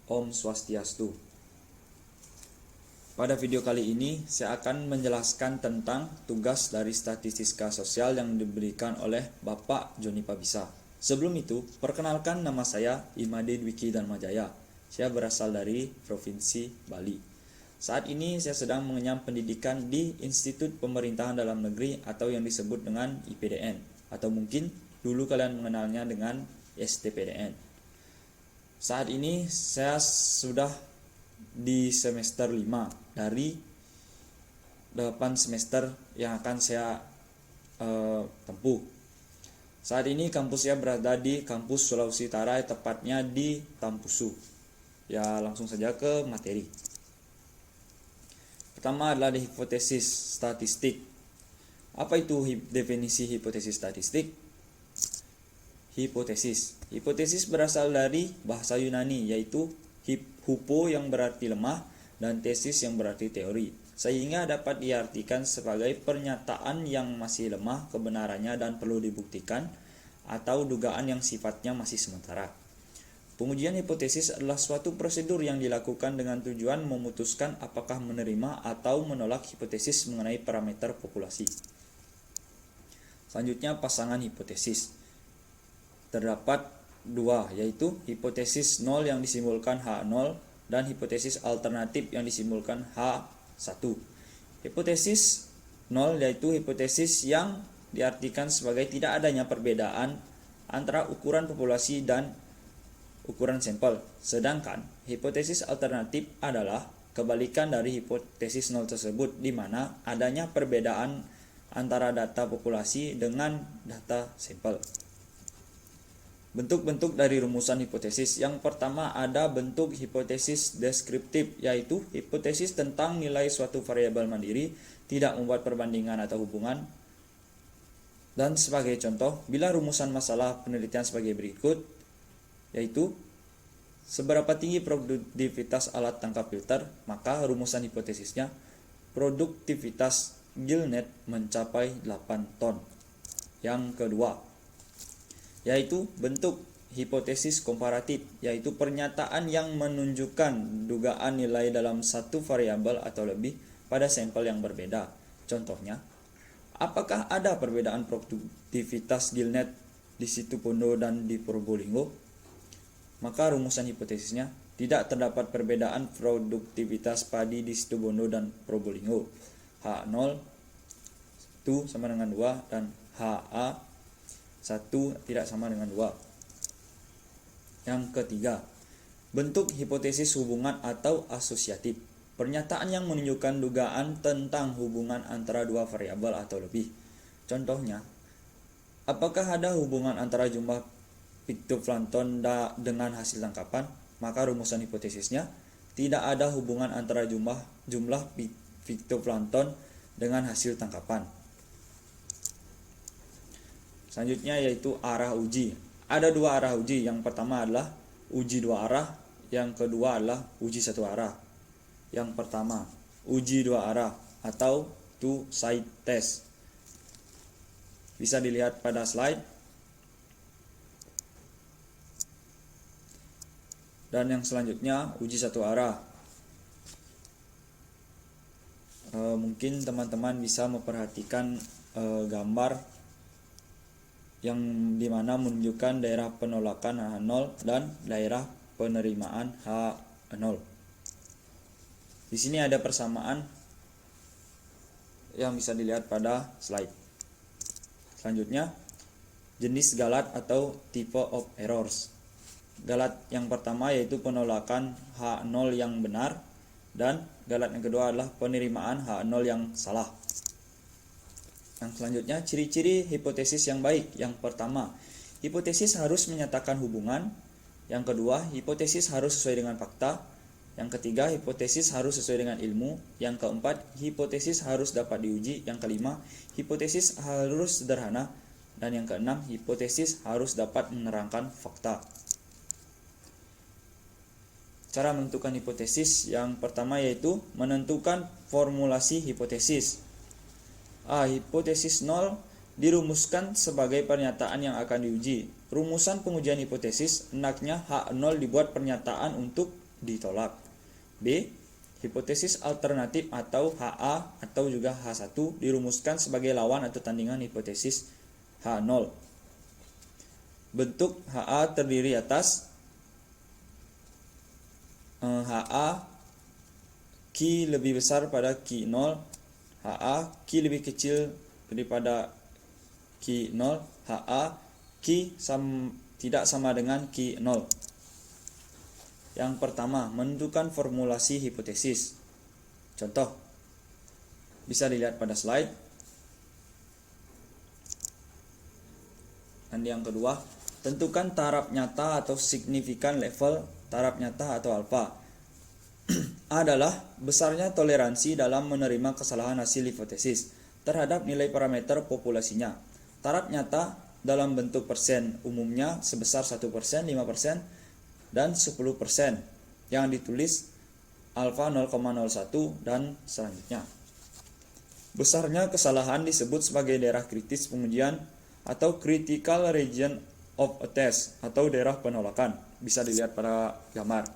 Om Swastiastu. Pada video kali ini saya akan menjelaskan tentang tugas dari statistika sosial yang diberikan oleh Bapak Joni Pabisa. Sebelum itu, perkenalkan nama saya Imade Dwiki Dharmajaya. Saya berasal dari Provinsi Bali. Saat ini saya sedang mengenyam pendidikan di Institut Pemerintahan Dalam Negeri atau yang disebut dengan IPDN, atau mungkin dulu kalian mengenalnya dengan STPDN. Saat ini saya sudah di semester 5 dari 8 semester yang akan saya tempuh. Saat ini kampus saya berada di kampus Sulawesi Utara, tepatnya di Tampusu. Ya, langsung saja ke materi. Pertama adalah hipotesis statistik. Apa itu definisi hipotesis statistik? Hipotesis berasal dari bahasa Yunani, yaitu hupo yang berarti lemah dan tesis yang berarti teori, sehingga dapat diartikan sebagai pernyataan yang masih lemah kebenarannya dan perlu dibuktikan, atau dugaan yang sifatnya masih sementara. Pengujian hipotesis adalah suatu prosedur yang dilakukan dengan tujuan memutuskan apakah menerima atau menolak hipotesis mengenai parameter populasi. Selanjutnya, pasangan hipotesis. Terdapat dua, yaitu hipotesis 0 yang disimbolkan H0 dan hipotesis alternatif yang disimbolkan H1. Hipotesis 0 yaitu hipotesis yang diartikan sebagai tidak adanya perbedaan antara ukuran populasi dan ukuran sampel. Sedangkan hipotesis alternatif adalah kebalikan dari hipotesis 0 tersebut, di mana adanya perbedaan antara data populasi dengan data sampel. Bentuk-bentuk dari rumusan hipotesis. Yang pertama ada bentuk hipotesis deskriptif, yaitu hipotesis tentang nilai suatu variabel mandiri, tidak membuat perbandingan atau hubungan. Dan sebagai contoh, bila rumusan masalah penelitian sebagai berikut, yaitu seberapa tinggi produktivitas alat tangkap filter, maka rumusan hipotesisnya produktivitas gillnet mencapai 8 ton. Yang kedua, yaitu bentuk hipotesis komparatif, yaitu pernyataan yang menunjukkan dugaan nilai dalam satu variabel atau lebih pada sampel yang berbeda. Contohnya, apakah ada perbedaan produktivitas gillnet di Situbondo dan di Probolinggo? Maka rumusan hipotesisnya tidak terdapat perbedaan produktivitas padi di Situbondo dan Probolinggo. H0 itu sama dengan 2 dan HA 1 tidak sama dengan 2. Yang ketiga, bentuk hipotesis hubungan atau asosiatif. Pernyataan yang menunjukkan dugaan tentang hubungan antara dua variabel atau lebih. Contohnya, apakah ada hubungan antara jumlah piktoplankton dengan hasil tangkapan? Maka rumusan hipotesisnya tidak ada hubungan antara jumlah piktoplankton dengan hasil tangkapan. Selanjutnya yaitu arah uji. Ada dua arah uji. Yang pertama adalah uji dua arah, yang kedua adalah uji satu arah. Yang pertama, uji dua arah atau two-side test. Bisa dilihat pada slide. Dan yang selanjutnya uji satu arah. Mungkin teman-teman bisa memperhatikan gambar yang dimana menunjukkan daerah penolakan H0 dan daerah penerimaan H0. Di sini ada persamaan yang bisa dilihat pada slide. Selanjutnya, jenis galat atau type of errors. Galat yang pertama yaitu penolakan H0 yang benar, dan galat yang kedua adalah penerimaan H0 yang salah. Yang selanjutnya, ciri-ciri hipotesis yang baik. Yang pertama, hipotesis harus menyatakan hubungan. Yang kedua, hipotesis harus sesuai dengan fakta. Yang ketiga, hipotesis harus sesuai dengan ilmu. Yang keempat, hipotesis harus dapat diuji. Yang kelima, hipotesis harus sederhana. Dan yang keenam, hipotesis harus dapat menerangkan fakta. Cara menentukan hipotesis yang pertama yaitu menentukan formulasi hipotesis. Hipotesis 0 dirumuskan sebagai pernyataan yang akan diuji. Rumusan pengujian hipotesis hendaknya H0 dibuat pernyataan untuk ditolak. B. Hipotesis alternatif atau HA atau juga H1 dirumuskan sebagai lawan atau tandingan hipotesis H0. Bentuk HA terdiri atas HA Q lebih besar pada Q0, HA Q lebih kecil daripada Q0, HA Q tidak sama dengan Q0. Yang pertama, menentukan formulasi hipotesis. Contoh, bisa dilihat pada slide. Dan yang kedua, tentukan taraf nyata atau signifikan level taraf nyata atau alfa. Adalah besarnya toleransi dalam menerima kesalahan hasil hipotesis terhadap nilai parameter populasinya. Taraf nyata dalam bentuk persen umumnya sebesar 1%, 5%, dan 10% yang ditulis alfa 0,01 dan selanjutnya. Besarnya kesalahan disebut sebagai daerah kritis pengujian atau critical region of a test atau daerah penolakan. Bisa dilihat pada gambar.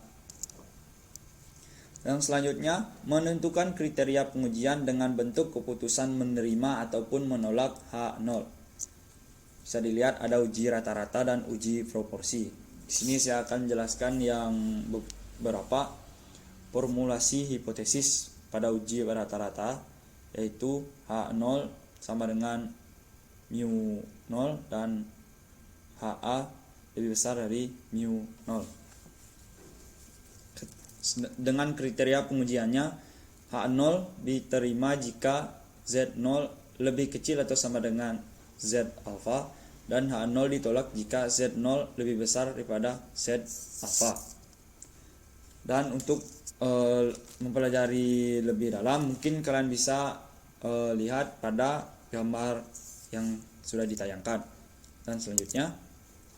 Yang selanjutnya, menentukan kriteria pengujian dengan bentuk keputusan menerima ataupun menolak H0. Bisa dilihat ada uji rata-rata dan uji proporsi. Di sini saya akan jelaskan yang beberapa formulasi hipotesis pada uji rata-rata, yaitu H0 sama dengan mu 0 dan HA lebih besar dari mu 0. Dengan kriteria pengujiannya, H0 diterima jika Z0 lebih kecil atau sama dengan Z alfa, dan H0 ditolak jika Z0 lebih besar daripada Z alfa. Dan untuk mempelajari lebih dalam, mungkin kalian bisa lihat pada gambar yang sudah ditayangkan. Dan selanjutnya,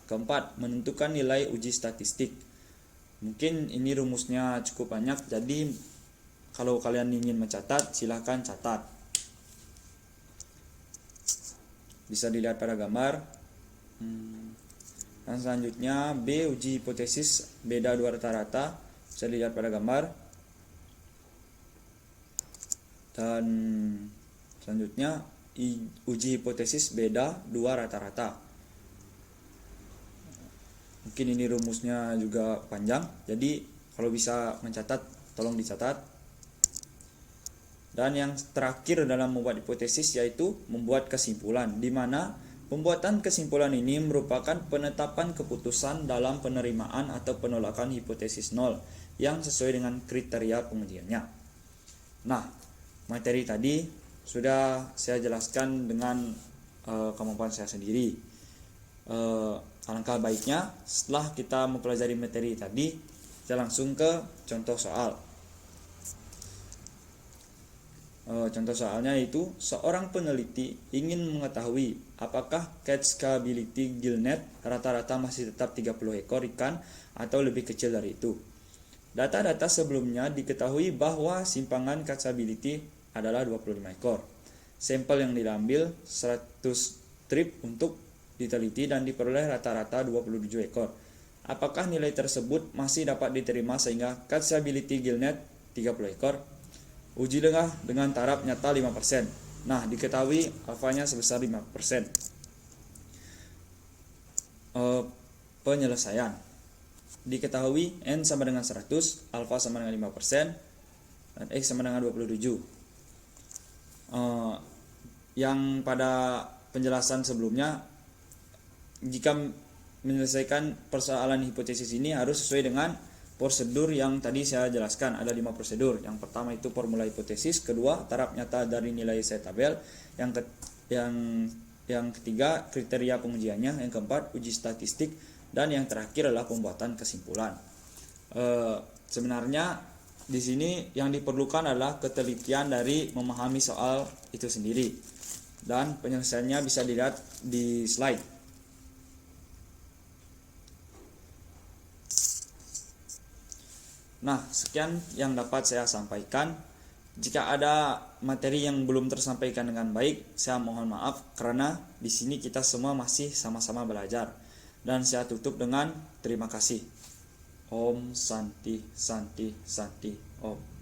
keempat, menentukan nilai uji statistik. Mungkin ini rumusnya cukup banyak, jadi kalau kalian ingin mencatat, silahkan catat. Bisa dilihat pada gambar. Dan selanjutnya B, uji hipotesis beda dua rata-rata. Bisa dilihat pada gambar. Dan selanjutnya uji hipotesis beda dua rata-rata. Mungkin ini rumusnya juga panjang, jadi kalau bisa mencatat, tolong dicatat. Dan yang terakhir dalam membuat hipotesis yaitu membuat kesimpulan, di mana pembuatan kesimpulan ini merupakan penetapan keputusan dalam penerimaan atau penolakan hipotesis 0 yang sesuai dengan kriteria pengujiannya. Nah, materi tadi sudah saya jelaskan dengan kemampuan saya sendiri. Alangkah baiknya setelah kita mempelajari materi tadi, kita langsung ke contoh soal. Contoh soalnya yaitu seorang peneliti ingin mengetahui apakah catchability gillnet rata-rata masih tetap 30 ekor ikan atau lebih kecil dari itu. Data-data sebelumnya diketahui bahwa simpangan catchability adalah 25 ekor. Sampel yang diambil 100 strip untuk diteliti dan diperoleh rata-rata 27 ekor. Apakah nilai tersebut masih dapat diterima sehingga catchability gillnet 30 ekor? Ujilah dengan taraf nyata 5%. Nah, diketahui alfanya sebesar 5%. Penyelesaian. Diketahui N sama dengan 100, alfa sama dengan 5%, dan X sama dengan 27. Yang pada penjelasan sebelumnya, jika menyelesaikan persoalan hipotesis ini harus sesuai dengan prosedur yang tadi saya jelaskan. Ada 5 prosedur. Yang pertama itu formula hipotesis, kedua taraf nyata dari nilai set tabel, yang ketiga kriteria pengujiannya, yang keempat uji statistik, dan yang terakhir adalah pembuatan kesimpulan. Sebenarnya di sini yang diperlukan adalah ketelitian dari memahami soal itu sendiri, dan penyelesaiannya bisa dilihat di slide. Nah, sekian yang dapat saya sampaikan. Jika ada materi yang belum tersampaikan dengan baik, saya mohon maaf karena di sini kita semua masih sama-sama belajar. Dan saya tutup dengan terima kasih. Om Santi Santi Santi Om.